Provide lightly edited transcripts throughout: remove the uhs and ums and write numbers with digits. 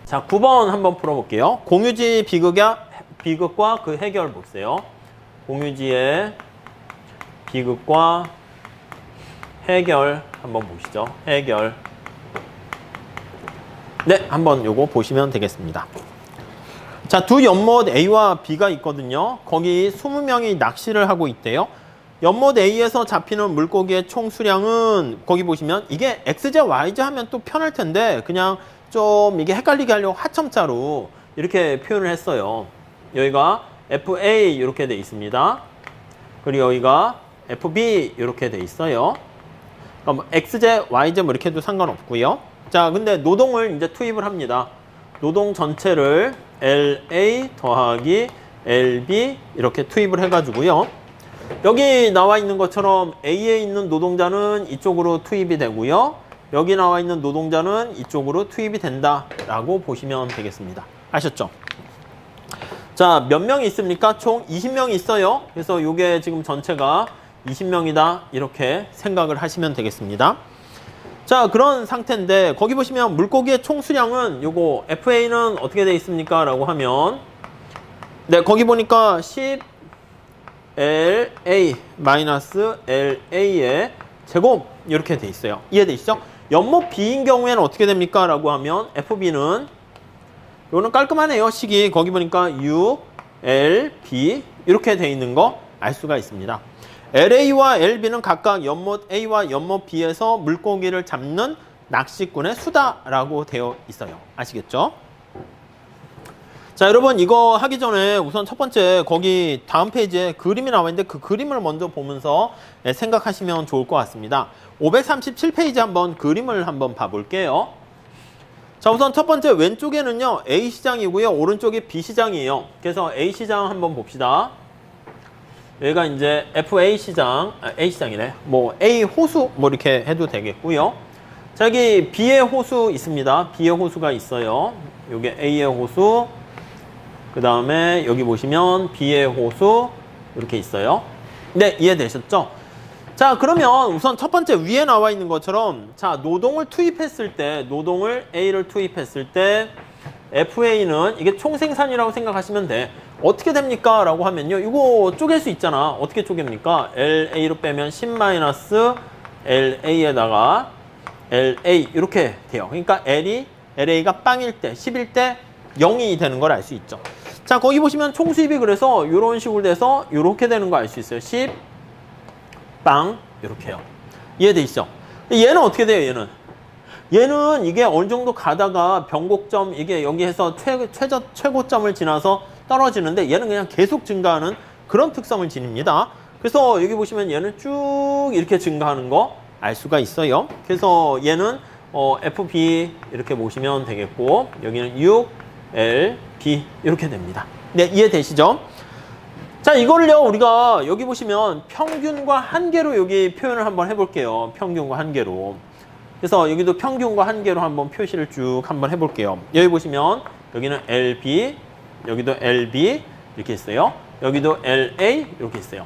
자, 9번 한번 풀어볼게요. 공유지 비극과 그 해결 보세요. 공유지의 비극과 해결 한번 보시죠. 해결. 네, 한번 요거 보시면 되겠습니다. 자, 두 연못 A와 B가 있거든요. 거기 20명이 낚시를 하고 있대요. 연못 A에서 잡히는 물고기의 총 수량은 거기 보시면 이게 XJ, YJ 하면 또 편할 텐데 그냥 좀 이게 헷갈리게 하려고 하첨자로 이렇게 표현을 했어요. 여기가 FA 이렇게 돼 있습니다. 그리고 여기가 FB 이렇게 돼 있어요. 그럼 XJ, YJ 뭐 이렇게 해도 상관없고요. 자, 근데 노동을 이제 투입을 합니다. 노동 전체를 LA 더하기 LB 이렇게 투입을 해가지고요. 여기 나와 있는 것처럼 A에 있는 노동자는 이쪽으로 투입이 되고요. 여기 나와 있는 노동자는 이쪽으로 투입이 된다라고 보시면 되겠습니다. 아셨죠? 자, 몇 명이 있습니까? 총 20명이 있어요. 그래서 이게 지금 전체가 20명이다 이렇게 생각을 하시면 되겠습니다. 자, 그런 상태인데 거기 보시면 물고기의 총 수량은 요거 FA는 어떻게 되어 있습니까? 라고 하면 네, 거기 보니까 10LA-LA의 제곱 이렇게 돼 있어요. 이해되시죠? 연못 B인 경우에는 어떻게 됩니까? 라고 하면 FB는 요거는 깔끔하네요. 식이 거기 보니까 6LB 이렇게 돼 있는 거 알 수가 있습니다. LA와 LB는 각각 연못 A와 연못 B에서 물고기를 잡는 낚시꾼의 수다라고 되어 있어요. 아시겠죠? 자, 여러분 이거 하기 전에 우선 첫 번째 거기 다음 페이지에 그림이 나와 있는데 그 그림을 먼저 보면서 생각하시면 좋을 것 같습니다. 537페이지 한번 그림을 한번 봐볼게요. 자, 우선 첫 번째 왼쪽에는요 A시장이고요. 오른쪽이 B시장이에요. 그래서 A시장 한번 봅시다. 여기가 이제 FA시장, A시장이네. 뭐 A 호수 뭐 이렇게 해도 되겠고요. 자, 여기 B의 호수 있습니다. B의 호수가 있어요. 요게 A의 호수, 그 다음에 여기 보시면 B의 호수 이렇게 있어요. 네, 이해되셨죠? 자, 그러면 우선 첫 번째 위에 나와 있는 것처럼 자, 노동을 투입했을 때, 노동을 A를 투입했을 때 FA는 이게 총생산이라고 생각하시면 돼. 어떻게 됩니까? 라고 하면요. 이거 쪼갤 수 있잖아. 어떻게 쪼갭니까? LA로 빼면 10-LA에다가 LA 이렇게 돼요. 그러니까 LA가 빵일 때, 10일 때 0이 되는 걸 알 수 있죠. 자, 거기 보시면 총수입이 그래서 이런 식으로 돼서 이렇게 되는 거 알 수 있어요. 10, 빵 이렇게요. 이해되시죠? 얘는 어떻게 돼요? 얘는 이게 어느 정도 가다가 변곡점 이게 여기에서 최고점을 지나서 떨어지는데 얘는 그냥 계속 증가하는 그런 특성을 지닙니다. 그래서 여기 보시면 얘는 쭉 이렇게 증가하는 거 알 수가 있어요. 그래서 얘는 FB 이렇게 보시면 되겠고 여기는 6LB 이렇게 됩니다. 네, 이해되시죠? 자, 이거를요 우리가 여기 보시면 평균과 한계로 여기 표현을 한번 해볼게요. 평균과 한계로. 그래서 여기도 평균과 한계로 한번 표시를 쭉 한번 해볼게요. 여기 보시면 여기는 LB, 여기도 LB 이렇게 있어요. 여기도 LA 이렇게 있어요.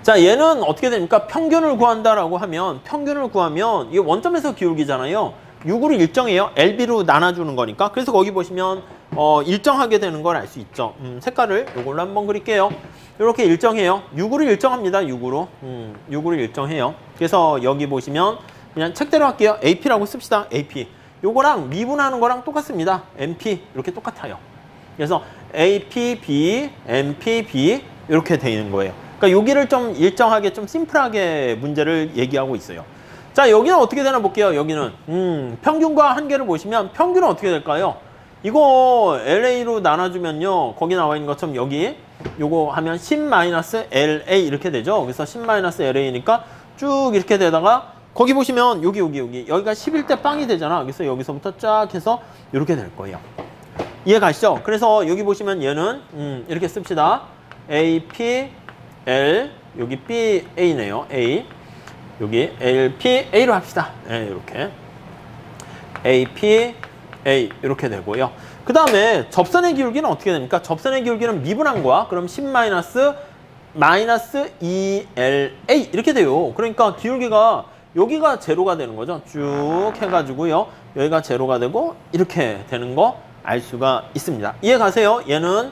자, 얘는 어떻게 됩니까? 평균을 구한다라고 하면 평균을 구하면 이게 원점에서 기울기잖아요. 6으로 일정해요. LB로 나눠주는 거니까. 그래서 거기 보시면 일정하게 되는 걸 알 수 있죠. 색깔을 이걸로 한번 그릴게요. 이렇게 일정해요. 6으로 일정합니다. 6으로. 6으로 일정해요. 그래서 여기 보시면 그냥 책대로 할게요. AP라고 씁시다. AP. 요거랑 미분하는 거랑 똑같습니다. MP 이렇게 똑같아요. 그래서 AP, B, MP, B 이렇게 돼 있는 거예요. 그러니까 여기를 좀 일정하게 좀 심플하게 문제를 얘기하고 있어요. 자, 여기는 어떻게 되나 볼게요. 여기는 평균과 한계를 보시면 평균은 어떻게 될까요? 이거 LA로 나눠주면요. 거기 나와 있는 것처럼 여기 요거 하면 10-LA 이렇게 되죠. 그래서 10-LA니까 쭉 이렇게 되다가 거기 보시면 여기가 11대 빵이 되잖아. 그래서 여기서부터 쫙 해서 이렇게 될 거예요. 이해 가시죠? 그래서 여기 보시면 얘는 이렇게 씁시다. A, P, L, 여기 B, A네요. A. 여기 L, P, A로 합시다. 네, 이렇게. A, P, A 이렇게 되고요. 그 다음에 접선의 기울기는 어떻게 됩니까? 접선의 기울기는 미분한 거야. 그럼 10-2LA 이렇게 돼요. 그러니까 기울기가 여기가 제로가 되는 거죠. 쭉 해가지고요. 여기가 제로가 되고 이렇게 되는 거 알 수가 있습니다. 이해 가세요? 얘는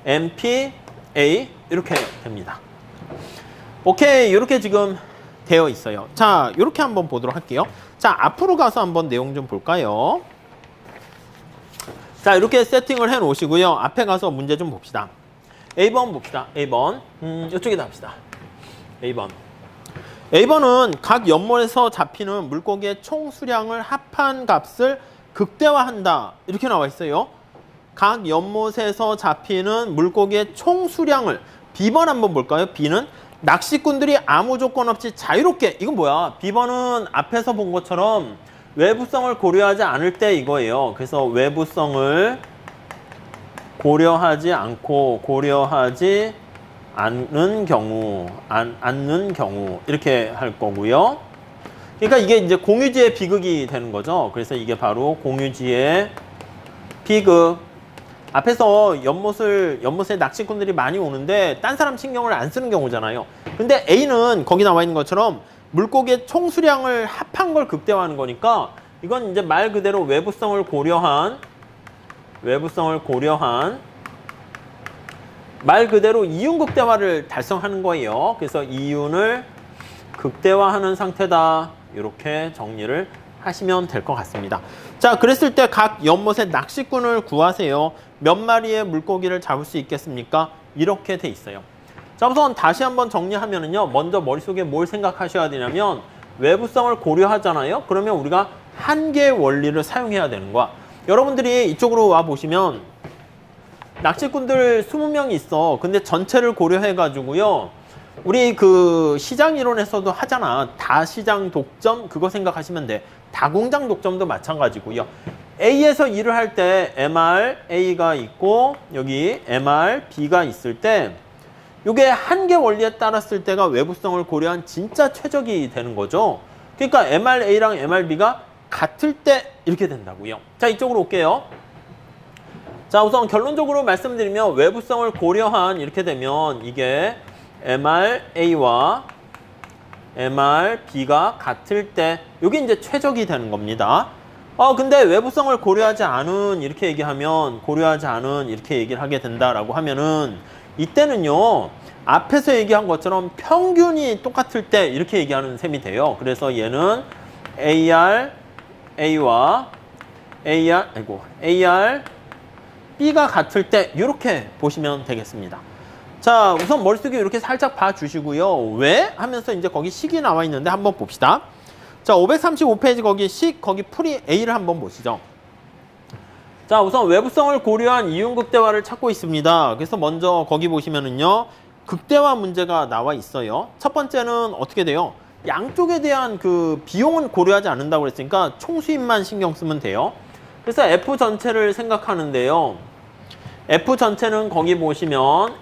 MP, A 이렇게 됩니다. 오케이, 이렇게 지금 되어 있어요. 자, 이렇게 한번 보도록 할게요. 자, 앞으로 가서 한번 내용 좀 볼까요? 자, 이렇게 세팅을 해 놓으시고요. 앞에 가서 문제 좀 봅시다. A번 봅시다. A번. 이쪽에다 합시다. A번. A번은 각 연못에서 잡히는 물고기의 총 수량을 합한 값을 극대화한다. 이렇게 나와 있어요. 각 연못에서 잡히는 물고기의 총 수량을. B번 한번 볼까요? B는 낚시꾼들이 아무 조건 없이 자유롭게. 이건 뭐야? B번은 앞에서 본 것처럼 외부성을 고려하지 않을 때 이거예요. 그래서 외부성을 고려하지 않는 경우 이렇게 할 거고요. 그러니까 이게 이제 공유지의 비극이 되는 거죠. 그래서 이게 바로 공유지의 비극. 앞에서 연못에 낚시꾼들이 많이 오는데 딴 사람 신경을 안 쓰는 경우잖아요. 근데 A는 거기 나와 있는 것처럼 물고기의 총 수량을 합한 걸 극대화하는 거니까 이건 이제 말 그대로 외부성을 고려한 말 그대로 이윤 극대화를 달성하는 거예요. 그래서 이윤을 극대화하는 상태다. 이렇게 정리를 하시면 될 것 같습니다. 자, 그랬을 때 각 연못의 낚시꾼을 구하세요. 몇 마리의 물고기를 잡을 수 있겠습니까? 이렇게 돼 있어요. 자, 우선 다시 한번 정리하면은요. 먼저 머릿속에 뭘 생각하셔야 되냐면 외부성을 고려하잖아요. 그러면 우리가 한계의 원리를 사용해야 되는 거야. 여러분들이 이쪽으로 와 보시면 낚시꾼들 20명이 있어. 근데 전체를 고려해 가지고요. 우리 그 시장 이론에서도 하잖아. 다시장 독점 그거 생각하시면 돼. 다공장 독점도 마찬가지고요. A에서 일을 할 때 MRA가 있고 여기 MRB가 있을 때 이게 한계 원리에 따랐을 때가 외부성을 고려한 진짜 최적이 되는 거죠. 그러니까 MRA랑 MRB가 같을 때 이렇게 된다고요. 자, 이쪽으로 올게요. 자, 우선 결론적으로 말씀드리면 외부성을 고려한 이렇게 되면 이게 MRA와 MRB가 같을 때 이게 이제 최적이 되는 겁니다. 근데 외부성을 고려하지 않은 이렇게 얘기를 하게 된다라고 하면은 이때는요. 앞에서 얘기한 것처럼 평균이 똑같을 때 이렇게 얘기하는 셈이 돼요. 그래서 얘는 ARA와 ARB가 같을 때 이렇게 보시면 되겠습니다. 자, 우선 머릿속에 이렇게 살짝 봐주시고요. 왜? 하면서 이제 거기 식이 나와 있는데 한번 봅시다. 자, 535페이지 거기 식, 거기 풀이 A를 한번 보시죠. 자, 우선 외부성을 고려한 이윤 극대화를 찾고 있습니다. 그래서 먼저 거기 보시면은요. 극대화 문제가 나와 있어요. 첫 번째는 어떻게 돼요? 양쪽에 대한 그 비용은 고려하지 않는다고 그랬으니까 총 수입만 신경 쓰면 돼요. 그래서 F 전체를 생각하는데요. F 전체는 거기 보시면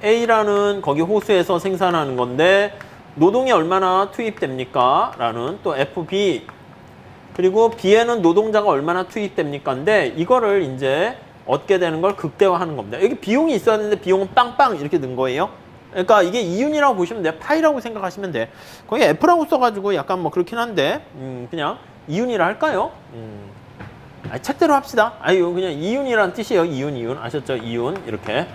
A라는 거기 호수에서 생산하는 건데 노동이 얼마나 투입됩니까? 라는 또 FB 그리고 B에는 노동자가 얼마나 투입됩니까? 근데 이거를 이제 얻게 되는 걸 극대화하는 겁니다. 여기 비용이 있어야 되는데 비용은 빵빵 이렇게 는 거예요. 그러니까 이게 이윤이라고 보시면 돼. 파이라고 생각하시면 돼. 거기 F라고 써가지고 약간 뭐 그렇긴 한데 그냥 이윤이라 할까요? 책대로 합시다. 그냥 이윤이란 뜻이에요. 이윤. 아셨죠? 이윤. 이렇게.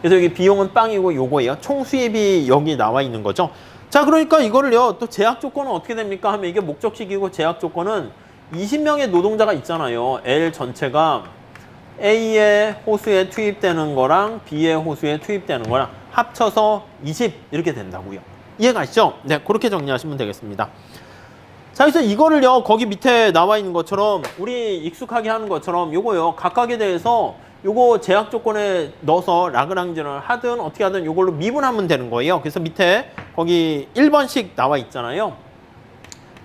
그래서 여기 비용은 빵이고 요거예요. 총 수입이 여기 나와 있는 거죠. 자, 그러니까 이거를요. 또 제약 조건은 어떻게 됩니까? 하면 이게 목적식이고 제약 조건은 20명의 노동자가 있잖아요. L 전체가 A의 호수에 투입되는 거랑 B의 호수에 투입되는 거랑 합쳐서 20 이렇게 된다고요. 이해가시죠? 네, 그렇게 정리하시면 되겠습니다. 자, 그래서 이거를요, 거기 밑에 나와 있는 것처럼, 우리 익숙하게 하는 것처럼, 요거요, 각각에 대해서 요거 제약 조건에 넣어서 라그랑지를 하든 어떻게 하든 요걸로 미분하면 되는 거예요. 그래서 밑에 거기 1번씩 나와 있잖아요.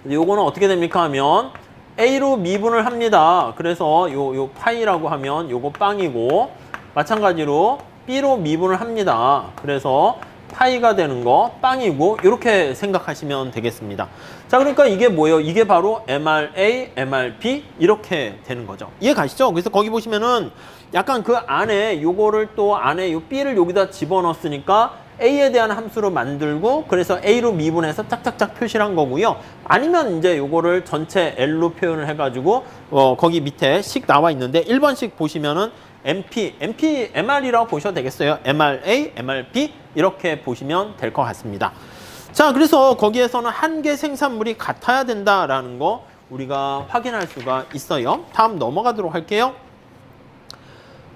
요거는 어떻게 됩니까 하면 A로 미분을 합니다. 그래서 요 파이라고 하면 요거 빵이고, 마찬가지로 B로 미분을 합니다. 그래서 파이가 되는 거 빵이고 이렇게 생각하시면 되겠습니다. 자, 그러니까 이게 뭐예요? 이게 바로 MRA, MRB 이렇게 되는 거죠. 이해 가시죠? 그래서 거기 보시면은 약간 그 안에 요거를 또 안에 요 B를 여기다 집어넣었으니까 A에 대한 함수로 만들고 그래서 A로 미분해서 짝짝짝 표시를 한 거고요. 아니면 이제 요거를 전체 L로 표현을 해가지고 거기 밑에 식 나와 있는데 1번식 보시면은 MR이라고 보셔도 되겠어요. MRA, MRB 이렇게 보시면 될 것 같습니다. 자, 그래서 거기에서는 한 개 생산물이 같아야 된다라는 거 우리가 확인할 수가 있어요. 다음 넘어가도록 할게요.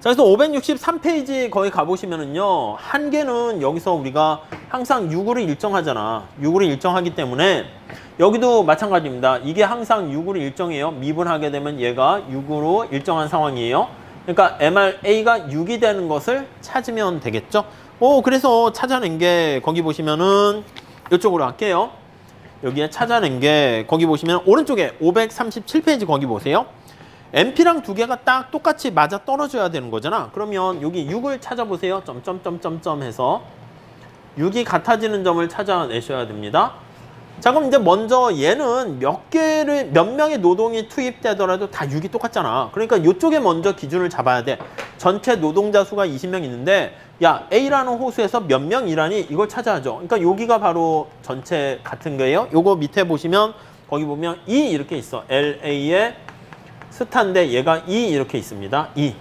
자, 그래서 563페이지 거기 가보시면은요, 한 개는 여기서 우리가 항상 6으로 일정하잖아. 6으로 일정하기 때문에 여기도 마찬가지입니다. 이게 항상 6으로 일정해요. 미분하게 되면 얘가 6으로 일정한 상황이에요. 그러니까 MRA가 6이 되는 것을 찾으면 되겠죠. 그래서 찾아낸 게 거기 보시면은 이쪽으로 할게요. 여기에 찾아낸 게 거기 보시면 오른쪽에 537페이지 거기 보세요. MP랑 두 개가 딱 똑같이 맞아 떨어져야 되는 거잖아. 그러면 여기 6을 찾아보세요. 점점점점점 해서 6이 같아지는 점을 찾아내셔야 됩니다. 자, 그럼 이제 먼저 얘는 몇 명의 노동이 투입되더라도 다 6이 똑같잖아. 그러니까 이쪽에 먼저 기준을 잡아야 돼. 전체 노동자 수가 20명 있는데 야, A라는 호수에서 몇 명 일하니? 이걸 찾아야죠. 그러니까 여기가 바로 전체 같은 거예요. 요거 밑에 보시면 거기 보면 2 이렇게 있어. LA의 스타인데 얘가 2 이렇게 있습니다. 2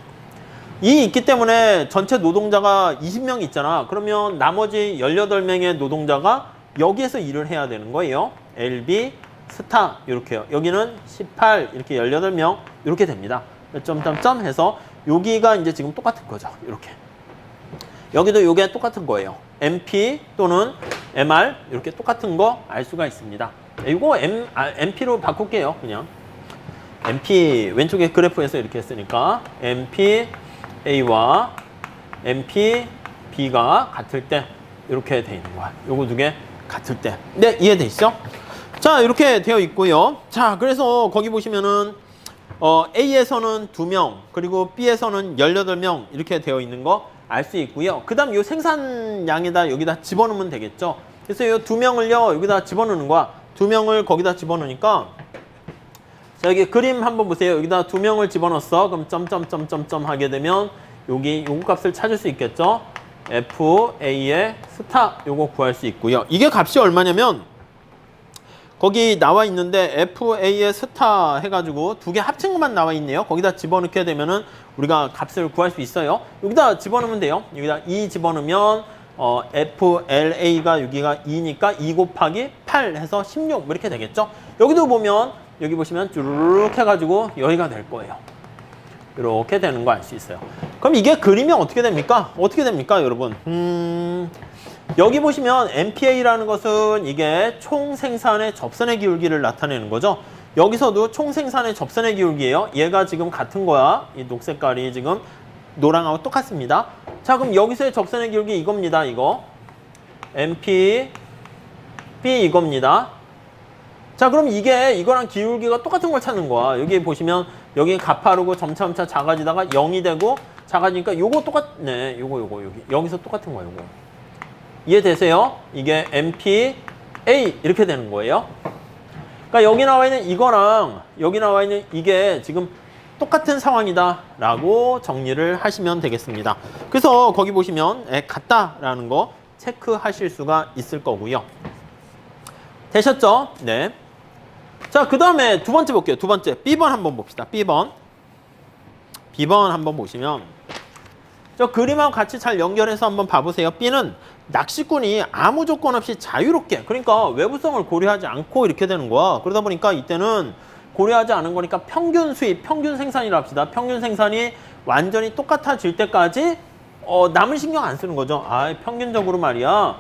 있기 때문에 전체 노동자가 20명 있잖아. 그러면 나머지 18명의 노동자가 여기에서 일을 해야 되는 거예요. LB 스타 이렇게요. 여기는 18 이렇게 18명 이렇게 됩니다. 점점점 해서 여기가 이제 지금 똑같은 거죠. 이렇게. 여기도 요게 똑같은 거예요. MP 또는 MR 이렇게 똑같은 거 알 수가 있습니다. 이거 MP로 바꿀게요. 그냥. MP 왼쪽에 그래프에서 이렇게 했으니까 MP A와 MP B가 같을 때 이렇게 돼 있는 거야. 요거 두 개 같을 때. 네, 이해돼 있죠? 자, 이렇게 되어 있고요. 자, 그래서 거기 보시면은 A에서는 2명, 그리고 B에서는 18명 이렇게 되어 있는 거 알 수 있고요. 그 다음 요 생산량에다 여기다 집어넣으면 되겠죠. 그래서 요 2명을요 여기다 집어넣는 거야. 2명을 거기다 집어넣으니까 자, 여기 그림 한번 보세요. 여기다 2명을 집어넣었어. 그럼 점점점점점 하게 되면 여기 요거 값을 찾을 수 있겠죠. FA의 스타 요거 구할 수 있고요. 이게 값이 얼마냐면 거기 나와 있는데 FA의 스타 해가지고 두 개 합친 것만 나와 있네요. 거기다 집어넣게 되면은 우리가 값을 구할 수 있어요. 여기다 집어넣으면 돼요. 여기다 2 집어넣으면 FLA가 여기가 2니까 2 곱하기 8 해서 16 이렇게 되겠죠. 여기도 보면 여기 보시면 쭈르륵 해가지고 여기가 될 거예요. 이렇게 되는 거 알 수 있어요. 그럼 이게 그림이 어떻게 됩니까? 어떻게 됩니까, 여러분? 여기 보시면 MPA라는 것은 이게 총 생산의 접선의 기울기를 나타내는 거죠. 여기서도 총 생산의 접선의 기울기예요. 얘가 지금 같은 거야. 이 녹색깔이 지금 노랑하고 똑같습니다. 자, 그럼 여기서의 접선의 기울기 이겁니다. 이거 MP B 이겁니다. 자, 그럼 이거랑 기울기가 똑같은 걸 찾는 거야. 여기 보시면 여기 가파르고 점차 작아지다가 0이 되고 작아지니까 요거 똑같네. 요거 여기서 똑같은 거야. 요거 이해되세요? 이게 MP A 이렇게 되는 거예요. 그러니까 여기 나와 있는 이거랑 여기 나와 있는 이게 지금 똑같은 상황이다 라고 정리를 하시면 되겠습니다. 그래서 거기 보시면 같다라는 거 체크하실 수가 있을 거고요. 되셨죠? 네. 자, 그 다음에 두 번째 볼게요. 두 번째 B번 한번 봅시다. B번 한번 보시면 저 그림하고 같이 잘 연결해서 한번 봐보세요. B는 낚시꾼이 아무 조건 없이 자유롭게, 그러니까 외부성을 고려하지 않고 이렇게 되는 거야. 그러다 보니까 이때는 고려하지 않은 거니까 평균 수입, 평균 생산이라 합시다. 평균 생산이 완전히 똑같아질 때까지 남을 신경 안 쓰는 거죠. 평균적으로 말이야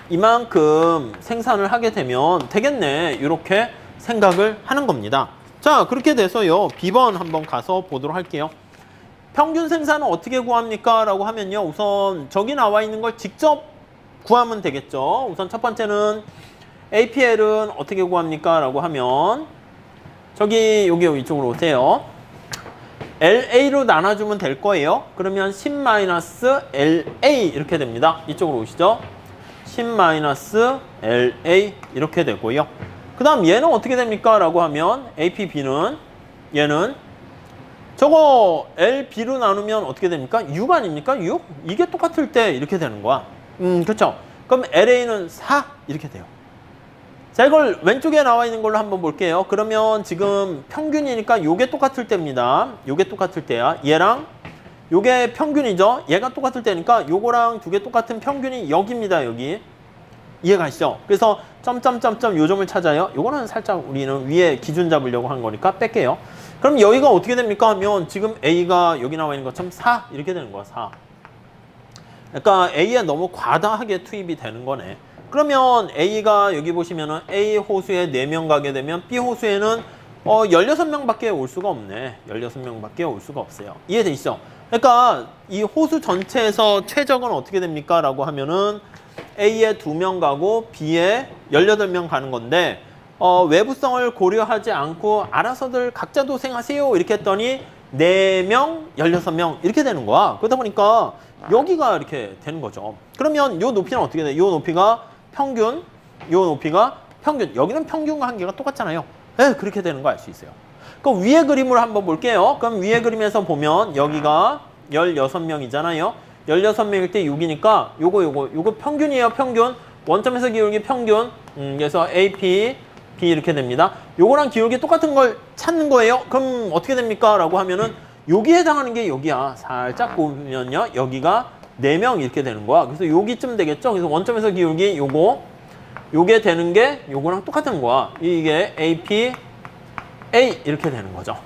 이만큼 생산을 하게 되면 되겠네, 이렇게 생각을 하는 겁니다. 자, 그렇게 돼서요 B번 한번 가서 보도록 할게요. 평균 생산은 어떻게 구합니까? 라고 하면요, 우선 저기 나와 있는 걸 직접 구하면 되겠죠. 우선 첫 번째는 APL은 어떻게 구합니까? 라고 하면 저기 여기 이쪽으로 오세요. LA로 나눠주면 될 거예요. 그러면 10-LA 이렇게 됩니다. 이쪽으로 오시죠. 10-LA 이렇게 되고요. 그 다음 얘는 어떻게 됩니까? 라고 하면 APB는 얘는 저거 L, B로 나누면 어떻게 됩니까? 6 아닙니까? 6? 이게 똑같을 때 이렇게 되는 거야. 그렇죠. 그럼 LA는 4 이렇게 돼요. 자, 이걸 왼쪽에 나와 있는 걸로 한번 볼게요. 그러면 지금 평균이니까 요게 똑같을 때입니다. 요게 똑같을 때야. 얘랑 요게 평균이죠. 얘가 똑같을 때니까 요거랑 두 개 똑같은 평균이 여기입니다. 여기. 이해가시죠? 그래서 점점점점 요점을 찾아요. 요거는 살짝 우리는 위에 기준 잡으려고 한 거니까 뺄게요. 그럼 여기가 어떻게 됩니까? 하면 지금 A가 여기 나와 있는 것처럼 4 이렇게 되는 거야. 4. 그러니까 A에 너무 과다하게 투입이 되는 거네. 그러면 A가 여기 보시면은 A 호수에 4명 가게 되면 B 호수에는 16명밖에 올 수가 없네. 16명밖에 올 수가 없어요. 이해되시죠? 그러니까 이 호수 전체에서 최적은 어떻게 됩니까? 라고 하면은 A에 2명 가고 B에 18명 가는 건데 외부성을 고려하지 않고 알아서들 각자 도생하세요 이렇게 했더니 4명, 16명 이렇게 되는 거야. 그러다 보니까 여기가 이렇게 되는 거죠. 그러면 요 높이는 어떻게 돼? 요 높이가 평균, 요 높이가 평균. 여기는 평균과 한계가 똑같잖아요. 네, 그렇게 되는 거 알 수 있어요. 그럼 위에 그림을 한번 볼게요. 그럼 위에 그림에서 보면 여기가 16명이잖아요. 16명일 때 6이니까 요거 평균이에요. 평균. 원점에서 기울기 평균. 그래서 AP, B 이렇게 됩니다. 요거랑 기울기 똑같은 걸 찾는 거예요. 그럼 어떻게 됩니까? 라고 하면은 여기에 해당하는 게 여기야. 살짝 보면요. 여기가 4명 이렇게 되는 거야. 그래서 여기쯤 되겠죠. 그래서 원점에서 기울기 요게 되는 게 요거랑 똑같은 거야. 이게 AP, A 이렇게 되는 거죠.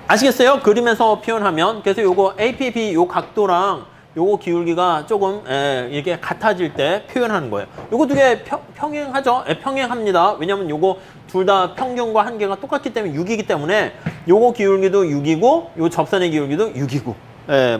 아시겠어요? 그림에서 표현하면. 그래서 요거 APB 요 각도랑 요거 기울기가 조금 이렇게 같아질 때 표현하는 거예요. 요거 두 개 평행하죠? 평행합니다. 왜냐면 요거 둘 다 평균과 한계가 똑같기 때문에 6이기 때문에 요거 기울기도 6이고 요 접선의 기울기도 6이고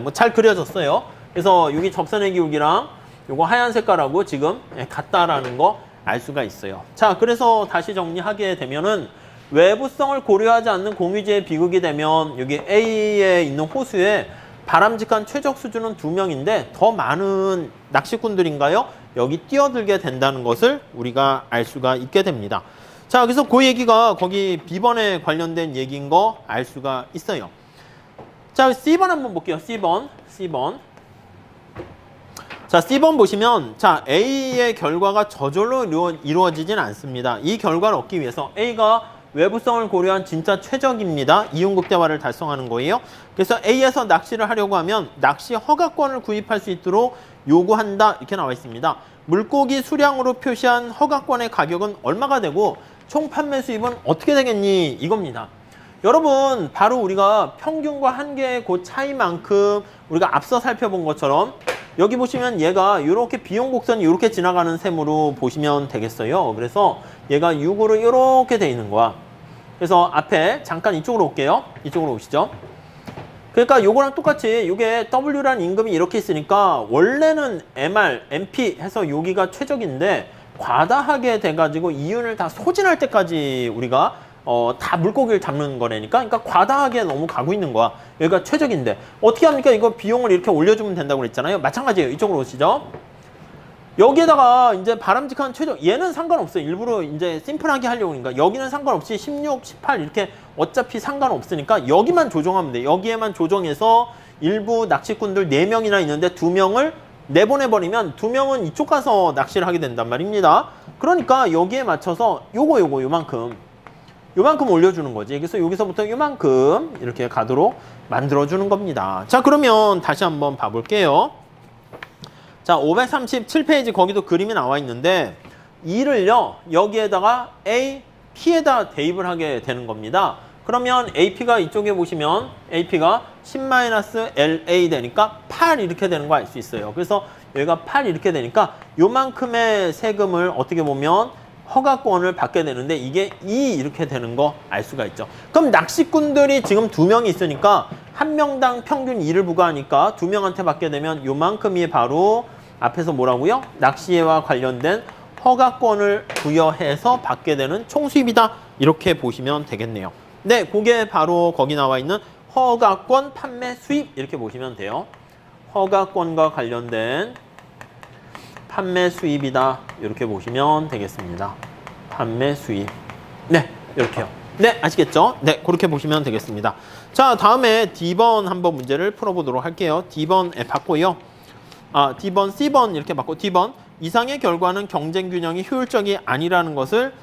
뭐 잘 그려졌어요. 그래서 여기 접선의 기울기랑 요거 하얀 색깔하고 지금 같다라는 거 알 수가 있어요. 자, 그래서 다시 정리하게 되면은 외부성을 고려하지 않는 공유지의 비극이 되면 여기 A에 있는 호수에 바람직한 최적 수준은 2명인데 더 많은 낚시꾼들인가요? 여기 뛰어들게 된다는 것을 우리가 알 수가 있게 됩니다. 자, 그래서 그 얘기가 거기 B번에 관련된 얘기인 거 알 수가 있어요. 자, C번 한번 볼게요. C번. 자, C번 보시면 자, A의 결과가 저절로 이루어지진 않습니다. 이 결과를 얻기 위해서 A가 외부성을 고려한 진짜 최적입니다. 이용극대화를 달성하는 거예요. 그래서 A에서 낚시를 하려고 하면 낚시 허가권을 구입할 수 있도록 요구한다. 이렇게 나와 있습니다. 물고기 수량으로 표시한 허가권의 가격은 얼마가 되고 총 판매 수입은 어떻게 되겠니? 이겁니다. 여러분, 바로 우리가 평균과 한계의 그 차이만큼 우리가 앞서 살펴본 것처럼 여기 보시면 얘가 이렇게 비용 곡선이 이렇게 지나가는 셈으로 보시면 되겠어요. 그래서 얘가 6으로 이렇게 돼 있는 거야. 그래서 앞에 잠깐 이쪽으로 올게요. 이쪽으로 오시죠. 그러니까 요거랑 똑같이 요게 W라는 임금이 이렇게 있으니까 원래는 MR, MP 해서 여기가 최적인데 과다하게 돼가지고 이윤을 다 소진할 때까지 우리가 다 물고기를 잡는 거라니까. 그러니까 과다하게 너무 가고 있는 거야. 여기가 최적인데 어떻게 합니까? 이거 비용을 이렇게 올려주면 된다고 그랬잖아요. 마찬가지예요. 이쪽으로 오시죠. 여기에다가 이제 바람직한 최적, 얘는 상관없어요. 일부러 이제 심플하게 하려고 하니까. 여기는 상관없이 16, 18 이렇게 어차피 상관없으니까 여기만 조정하면 돼. 여기에만 조정해서 일부 낚시꾼들 4명이나 있는데 2명을 내보내버리면 2명은 이쪽 가서 낚시를 하게 된단 말입니다. 그러니까 여기에 맞춰서 요만큼 올려주는 거지. 그래서 여기서부터 요만큼 이렇게 가도록 만들어주는 겁니다. 자, 그러면 다시 한번 봐볼게요. 자, 537페이지 거기도 그림이 나와 있는데 2를요 여기에다가 A, P에다 대입을 하게 되는 겁니다. 그러면 AP가 이쪽에 보시면 AP가 10-LA 되니까 8 이렇게 되는 거 알 수 있어요. 그래서 여기가 8 이렇게 되니까 요만큼의 세금을 어떻게 보면 허가권을 받게 되는데 이게 2 이렇게 되는 거 알 수가 있죠. 그럼 낚시꾼들이 지금 2명이 있으니까 한 명당 평균 2를 부과하니까 2명한테 받게 되면 요만큼이 바로 앞에서 뭐라고요? 낚시와 관련된 허가권을 부여해서 받게 되는 총수입이다. 이렇게 보시면 되겠네요. 네, 그게 바로 거기 나와 있는 허가권 판매 수입 이렇게 보시면 돼요. 허가권과 관련된 판매 수입이다. 이렇게 보시면 되겠습니다. 판매 수입. 네, 이렇게요. 네, 아시겠죠? 네, 그렇게 보시면 되겠습니다. 자, 다음에 D번 한번 문제를 풀어보도록 할게요. D번에 받고요. D번, C번 이렇게 받고 D번 이상의 결과는 경쟁 균형이 효율적이 아니라는 것을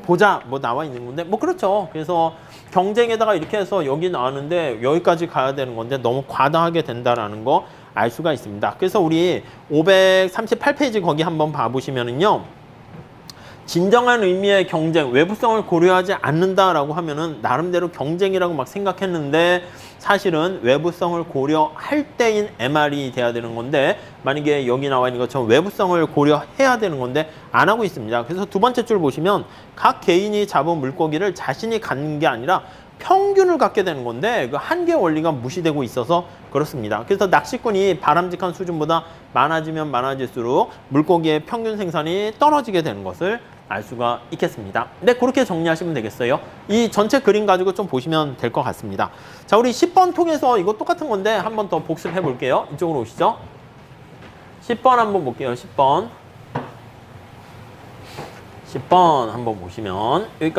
보자 나와 있는 건데 그렇죠. 그래서 경쟁에다가 이렇게 해서 여기 나왔는데 여기까지 가야 되는 건데 너무 과다하게 된다라는 거 알 수가 있습니다. 그래서 우리 538페이지 거기 한번 봐보시면은요. 진정한 의미의 경쟁, 외부성을 고려하지 않는다라고 하면은 나름대로 경쟁이라고 막 생각했는데 사실은 외부성을 고려할 때인 MR이 돼야 되는 건데 만약에 여기 나와 있는 것처럼 외부성을 고려해야 되는 건데 안 하고 있습니다. 그래서 두 번째 줄 보시면 각 개인이 잡은 물고기를 자신이 갖는 게 아니라 평균을 갖게 되는 건데 그 한계 원리가 무시되고 있어서 그렇습니다. 그래서 낚시꾼이 바람직한 수준보다 많아지면 많아질수록 물고기의 평균 생산이 떨어지게 되는 것을 알 수가 있겠습니다. 네, 그렇게 정리하시면 되겠어요. 이 전체 그림 가지고 좀 보시면 될 것 같습니다. 자, 우리 10번 통해서 이거 똑같은 건데 한 번 더 복습해 볼게요. 이쪽으로 오시죠. 10번 한번 볼게요. 10번 한번 보시면 여기까지